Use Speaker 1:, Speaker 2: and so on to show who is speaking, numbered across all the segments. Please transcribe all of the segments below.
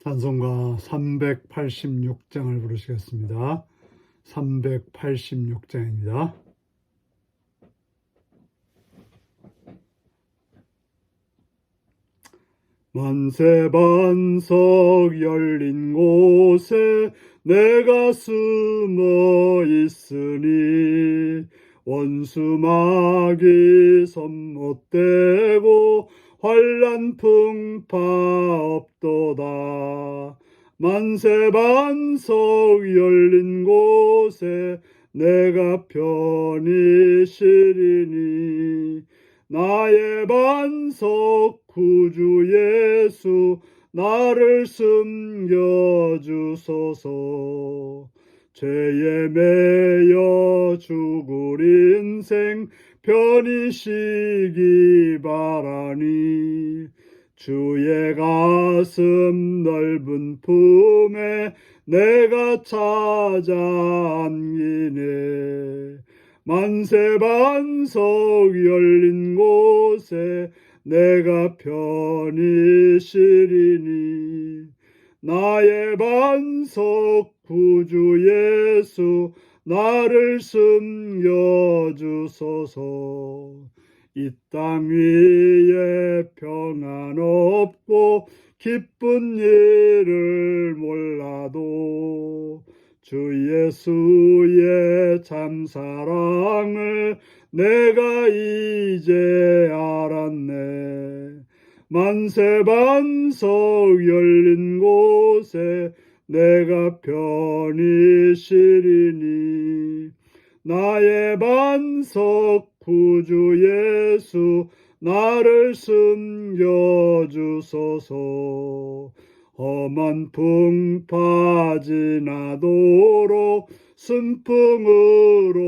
Speaker 1: 찬송가 386장을 부르시겠습니다. 386장입니다. 만세반석 열린 곳에 내가 숨어 있으니 원수마귀 손못대고 환난 풍파 없도다. 만세반석 열린 곳에 내가 편히 쉬리니 나의 반석 구주 예수 나를 숨겨주소서. 죄에 매여 죽을 인생 편히 쉬기 바라니 주의 가슴 넓은 품에 내가 찾아 안기네. 만세반석 열린 곳에 내가 편히 쉬리니 나의 반석 구주 예수 나를 숨겨주소서. 이 땅 위에 평안 없고 기쁜 일을 몰라도 주 예수의 참 사랑을 내가 이제 알았네. 만세반석 열린 곳에 내가 편히 쉬리니 나의 반석 구주 예수 나를 숨겨주소서. 험한 풍파 지나도록 순풍으로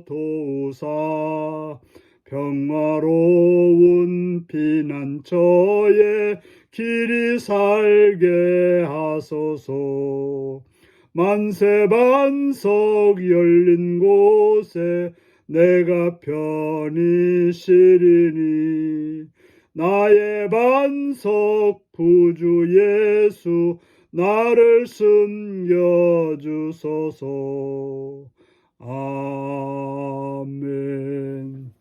Speaker 1: 도우사 평화로운 피난처에 길이 살게 하소서. 만세반석 열린 곳에 내가 편히 쉬리니 나의 반석 구주 예수 나를 숨겨주소서. 아멘.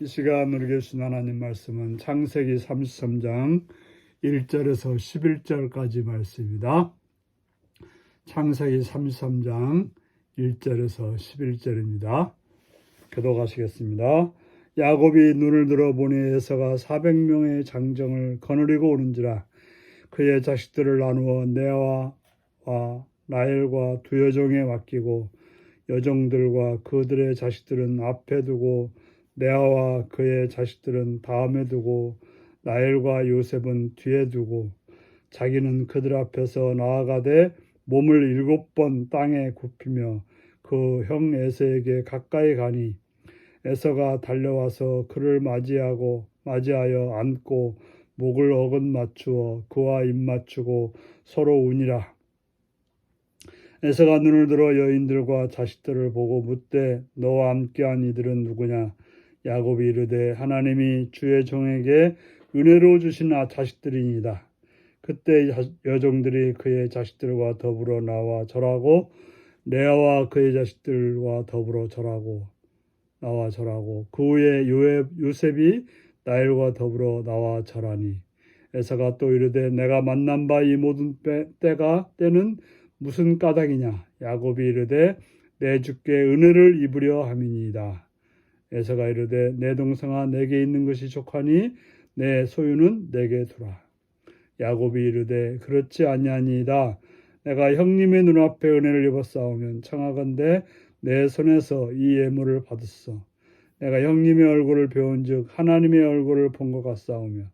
Speaker 1: 이 시간 우리 계신 하나님 말씀은 창세기 33장 1절에서 11절까지 말씀입니다. 창세기 33장 1절에서 11절입니다. 교독하시겠습니다. 야곱이 눈을 들어보니 에서가 400명의 장정을 거느리고 오는지라. 그의 자식들을 나누어 레아와 라헬과 두 여종에 맡기고 여종들과 그들의 자식들은 앞에 두고 레아와 그의 자식들은 다음에 두고 라헬과 요셉은 뒤에 두고 자기는 그들 앞에서 나아가되 몸을 7번 땅에 굽히며 그 형 에서에게 가까이 가니 에서가 달려와서 그를 맞이하여 안고 목을 어긋 맞추어 그와 입 맞추고 서로 우니라. 에서가 눈을 들어 여인들과 자식들을 보고 묻되 너와 함께한 이들은 누구냐? 야곱이 이르되 하나님이 주의 종에게 은혜로 주신 자식들이니이다. 그때 여종들이 그의 자식들과 더불어 나와 절하고 레아와 그의 자식들과 더불어 나와 절하고 그 후에 요셉이 라헬과 더불어 나와 절하니 에서가 또 이르되 내가 만난 바 이 모든 때는 무슨 까닭이냐? 야곱이 이르되 내 주께 은혜를 입으려 함이니이다. 에서가 이르되 내 동생아 내게 있는 것이 족하니 내 소유는 내게 두라. 야곱이 이르되 그렇지 아니하니이다. 내가 형님의 눈앞에 은혜를 입었사오면 청하건대 내 손에서 이 예물을 받았어. 내가 형님의 얼굴을 배운즉 하나님의 얼굴을 본 것 같사오며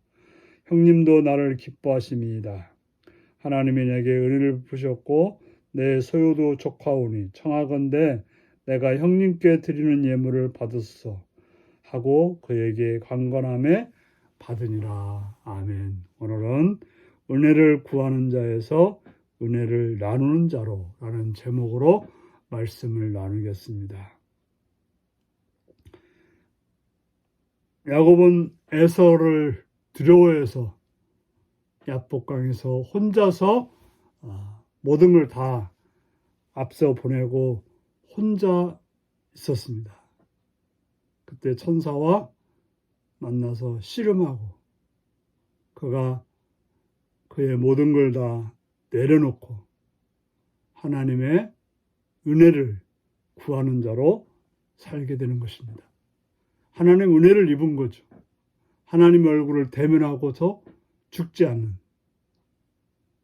Speaker 1: 형님도 나를 기뻐하심이니이다. 하나님이 내게 은혜를 베푸셨고 내 소유도 족하오니 청하건대 내가 형님께 드리는 예물을 받았어 하고 그에게 강건함에 받으니라. 아멘. 오늘은 은혜를 구하는 자에서 은혜를 나누는 자로 라는 제목으로 말씀을 나누겠습니다. 야곱은 에서를 두려워해서 야복강에서 혼자서 모든 걸 다 앞서 보내고 혼자 있었습니다. 그때 천사와 만나서 씨름하고 그가 그의 모든 걸 다 내려놓고 하나님의 은혜를 구하는 자로 살게 되는 것입니다. 하나님 은혜를 입은 거죠. 하나님의 얼굴을 대면하고서 죽지 않는,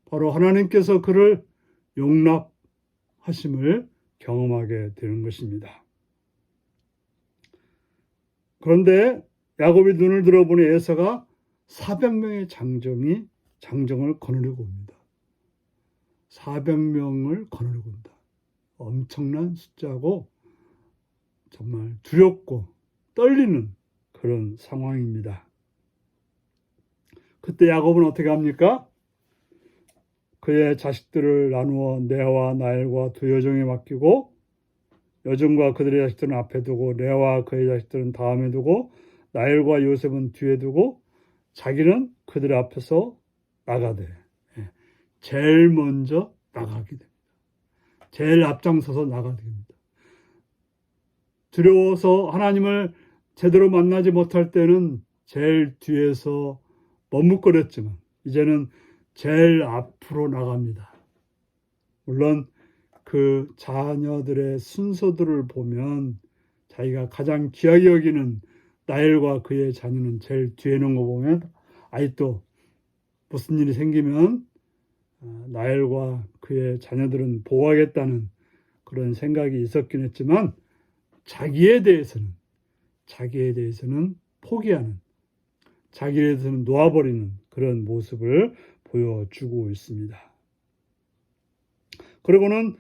Speaker 1: 바로 하나님께서 그를 용납하심을 경험하게 되는 것입니다. 그런데 야곱이 눈을 들어보니 에서가 400명의 장정을 거느리고 옵니다. 400명을 거느리고 온다. 엄청난 숫자고 정말 두렵고 떨리는 그런 상황입니다. 그때 야곱은 어떻게 합니까? 그의 자식들을 나누어 레아와 나엘과 두 여종에 맡기고 여종과 그들의 자식들은 앞에 두고 레아와 그의 자식들은 다음에 두고 나엘과 요셉은 뒤에 두고 자기는 그들 앞에서 나가되, 제일 먼저 나가게 됩니다. 제일 앞장서서 나가게 됩니다. 두려워서 하나님을 제대로 만나지 못할 때는 제일 뒤에서 머뭇거렸지만 이제는 제일 앞으로 나갑니다. 물론 그 자녀들의 순서들을 보면 자기가 가장 귀하게 여기는 나엘과 그의 자녀는 제일 뒤에 있는 거 보면 아직도 무슨 일이 생기면 나엘과 그의 자녀들은 보호하겠다는 그런 생각이 있었긴 했지만 자기에 대해서는 포기하는, 자기에 대해서는 놓아버리는 그런 모습을 보여주고 있습니다. 그리고는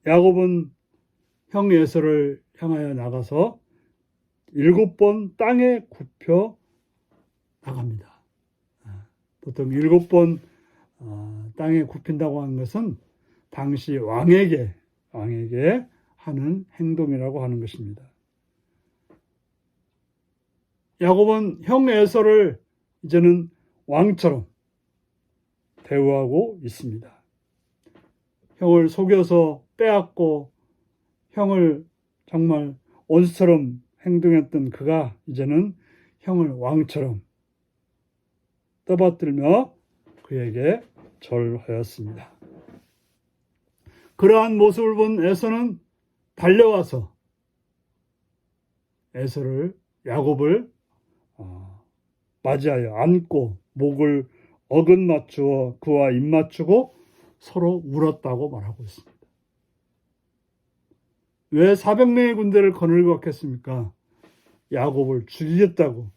Speaker 1: 야곱은 형 에서를 향하여 나가서 7번 땅에 굽혀 나갑니다. 보통 7번 땅에 굽힌다고 하는 것은 당시 왕에게 하는 행동이라고 하는 것입니다. 야곱은 형 에서를 이제는 왕처럼 대우하고 있습니다. 형을 속여서 빼앗고 형을 정말 원수처럼 행동했던 그가 이제는 형을 왕처럼 떠받들며 그에게 절하였습니다. 그러한 모습을 본 에서는 달려와서 야곱을 맞이하여 안고 목을 어긋맞추어 그와 입맞추고 서로 울었다고 말하고 있습니다. 왜 400명의 군대를 거느리고 왔겠습니까? 야곱을 죽이겠다고,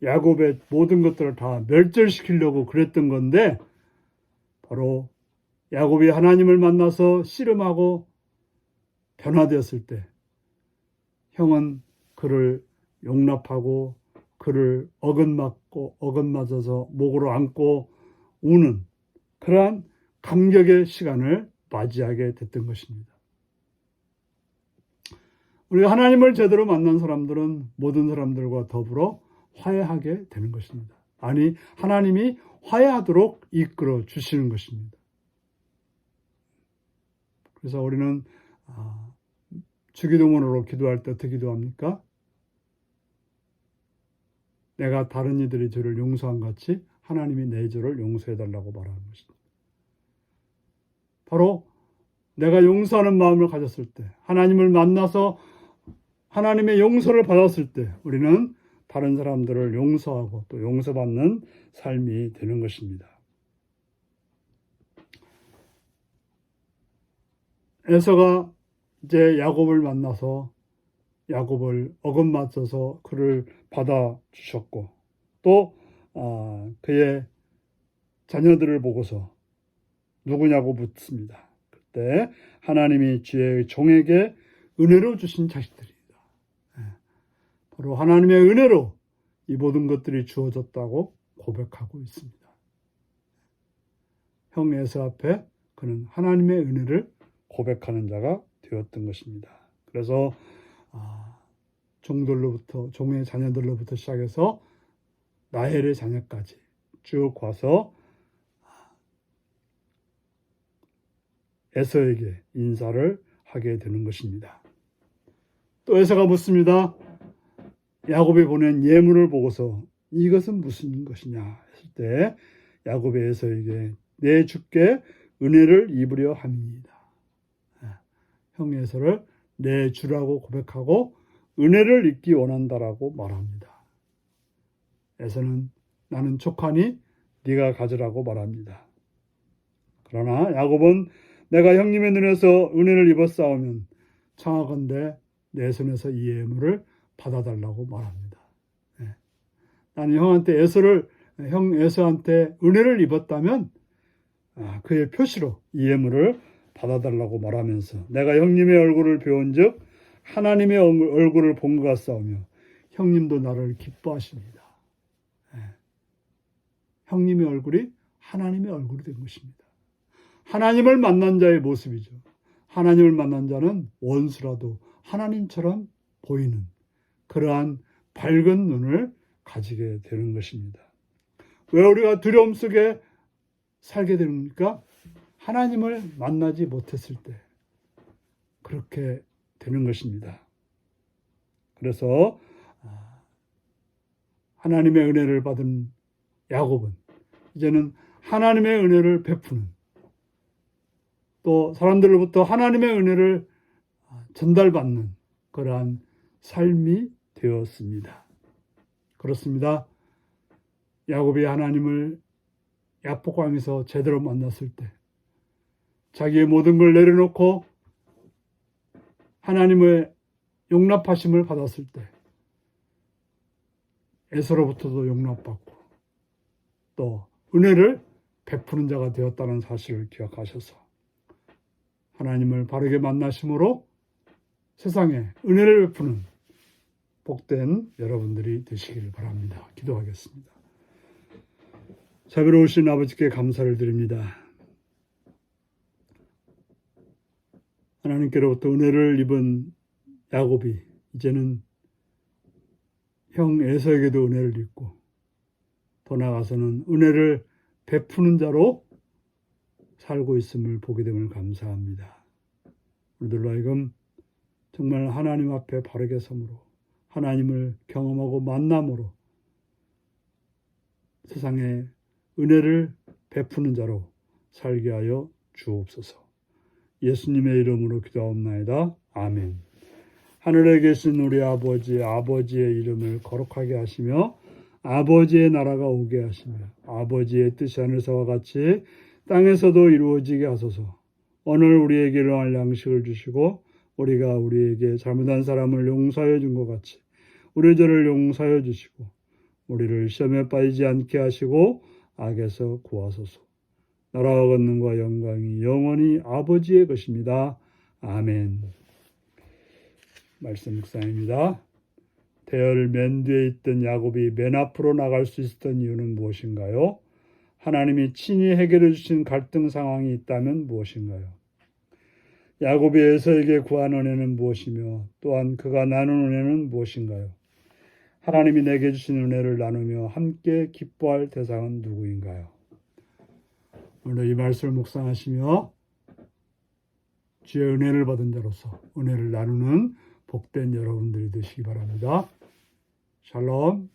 Speaker 1: 야곱의 모든 것들을 다 멸절시키려고 그랬던 건데, 바로 야곱이 하나님을 만나서 씨름하고 변화되었을 때 형은 그를 용납하고 그를 어긋맞아서 목으로 안고 우는 그러한 감격의 시간을 맞이하게 됐던 것입니다. 우리가 하나님을 제대로 만난 사람들은 모든 사람들과 더불어 화해하게 되는 것입니다. 아니, 하나님이 화해하도록 이끌어 주시는 것입니다. 그래서 우리는 주기도문으로 기도할 때 어떻게 기도합니까? 내가 다른 이들의 죄를 용서한 같이 하나님이 내 죄를 용서해달라고 말하는 것입니다. 바로 내가 용서하는 마음을 가졌을 때, 하나님을 만나서 하나님의 용서를 받았을 때 우리는 다른 사람들을 용서하고 또 용서받는 삶이 되는 것입니다. 에서가 이제 야곱을 만나서 야곱을 어긋맞춰서 그를 받아주셨고 또 그의 자녀들을 보고서 누구냐고 묻습니다. 그때 하나님이 주의 종에게 은혜로 주신 자식들이다. 바로 하나님의 은혜로 이 모든 것들이 주어졌다고 고백하고 있습니다. 형 에서 앞에 그는 하나님의 은혜를 고백하는 자가 되었던 것입니다. 그래서 종의 자녀들로부터 시작해서 나헬의 자녀까지 쭉 와서 에서에게 인사를 하게 되는 것입니다. 또 에서가 묻습니다. 야곱이 보낸 예물을 보고서 이것은 무슨 것이냐 했을 때 야곱이 에서에게 내 주께 은혜를 입으려 함이니이다. 형 에서를 내 주라고 고백하고 은혜를 입기 원한다라고 말합니다. 에서는 나는 족하니 네가 가져라고 말합니다. 그러나 야곱은 내가 형님의 눈에서 은혜를 입었사오면 청하건대 내 손에서 이 예물을 받아달라고 말합니다. 나는 형한테 형 에서한테 은혜를 입었다면 그의 표시로 이 예물을 받아달라고 말하면서 내가 형님의 얼굴을 배운즉 하나님의 얼굴을 본 것 같사오며 형님도 나를 기뻐하십니다. 형님의 얼굴이 하나님의 얼굴이 된 것입니다. 하나님을 만난 자의 모습이죠. 하나님을 만난 자는 원수라도 하나님처럼 보이는 그러한 밝은 눈을 가지게 되는 것입니다. 왜 우리가 두려움 속에 살게 됩니까? 하나님을 만나지 못했을 때 그렇게 되는 것입니다. 그래서 하나님의 은혜를 받은 야곱은 이제는 하나님의 은혜를 베푸는 또 사람들로부터 하나님의 은혜를 전달받는 그러한 삶이 되었습니다. 그렇습니다. 야곱이 하나님을 야복강에서 제대로 만났을 때 자기의 모든 걸 내려놓고 하나님의 용납하심을 받았을 때 에서로부터도 용납받고 또 은혜를 베푸는 자가 되었다는 사실을 기억하셔서 하나님을 바르게 만나심으로 세상에 은혜를 베푸는 복된 여러분들이 되시기를 바랍니다. 기도하겠습니다. 자비로우신 아버지께 감사를 드립니다. 하나님께로부터 은혜를 입은 야곱이 이제는 형 에서에게도 은혜를 입고 더 나아가서는 은혜를 베푸는 자로 살고 있음을 보게 됨을 감사합니다. 우리들로 하여금 정말 하나님 앞에 바르게 섬으로 하나님을 경험하고 만남으로 세상에 은혜를 베푸는 자로 살게 하여 주옵소서. 예수님의 이름으로 기도하옵나이다. 아멘. 하늘에 계신 우리 아버지의 이름을 거룩하게 하시며 아버지의 나라가 오게 하시며 아버지의 뜻이 하늘에서와 같이 땅에서도 이루어지게 하소서. 오늘 우리에게 일용할 양식을 주시고 우리가 우리에게 잘못한 사람을 용서하여 준 것 같이 우리 죄를 용서하여 주시고 우리를 시험에 빠지지 않게 하시고 악에서 구하소서. 나라와 권능과 영광이 영원히 아버지의 것입니다. 아멘. 말씀 묵상입니다. 대열 맨 뒤에 있던 야곱이 맨 앞으로 나갈 수 있었던 이유는 무엇인가요? 하나님이 친히 해결해 주신 갈등 상황이 있다면 무엇인가요? 야곱이 에서에게 구한 은혜는 무엇이며 또한 그가 나눈 은혜는 무엇인가요? 하나님이 내게 주신 은혜를 나누며 함께 기뻐할 대상은 누구인가요? 오늘 이 말씀을 묵상하시며 주의 은혜를 받은 자로서 은혜를 나누는 복된 여러분들이 되시기 바랍니다. 샬롬.